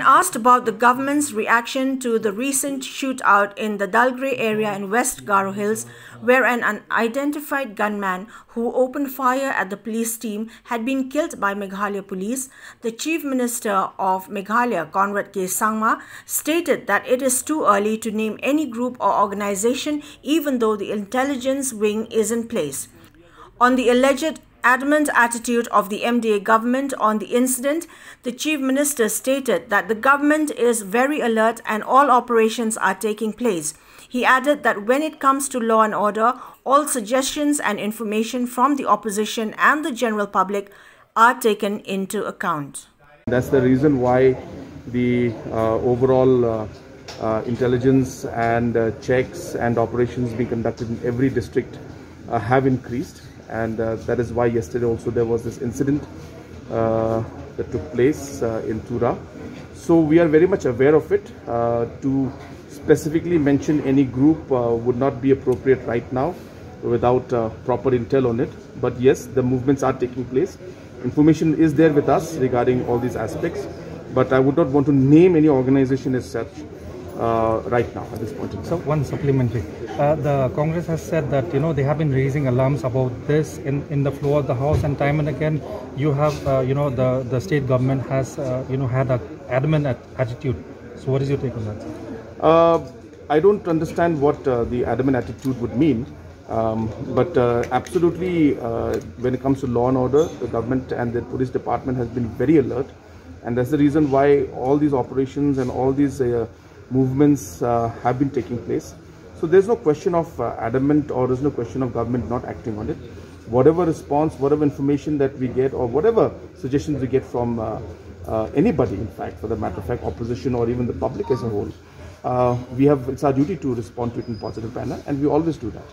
When asked about the government's reaction to the recent shootout in the Dalgrey area in West Garo Hills, where an unidentified gunman who opened fire at the police team had been killed by Meghalaya police, the Chief Minister of Meghalaya, Conrad K. Sangma, stated that it is too early to name any group or organization even though the intelligence wing is in place. On the alleged adamant attitude of the MDA government on the incident, the Chief Minister stated that the government is very alert and all operations are taking place. He added that when it comes to law and order, all suggestions and information from the opposition and the general public are taken into account. That's the reason why the overall intelligence and checks and operations being conducted in every district have increased. And that is why yesterday also there was this incident that took place in Tura. So we are very much aware of it. To specifically mention any group would not be appropriate right now without proper intel on it. But yes, the movements are taking place. Information is there with us regarding all these aspects. But I would not want to name any organization as such right now at this point in time. So one supplementary. The Congress has said that they have been raising alarms about this in the floor of the House, and time and again you have the state government has had an adamant attitude. So what is your take on that? I don't understand what the adamant attitude would mean, but absolutely when it comes to law and order, the government and the police department has been very alert, and that's the reason why all these operations and all these movements have been taking place. So there's no question of adamant, or there's no question of government not acting on it. Whatever response, whatever information that we get, or whatever suggestions we get from anybody, in fact, for the matter of fact, opposition or even the public as a whole, it's our duty to respond to it in a positive manner, and we always do that.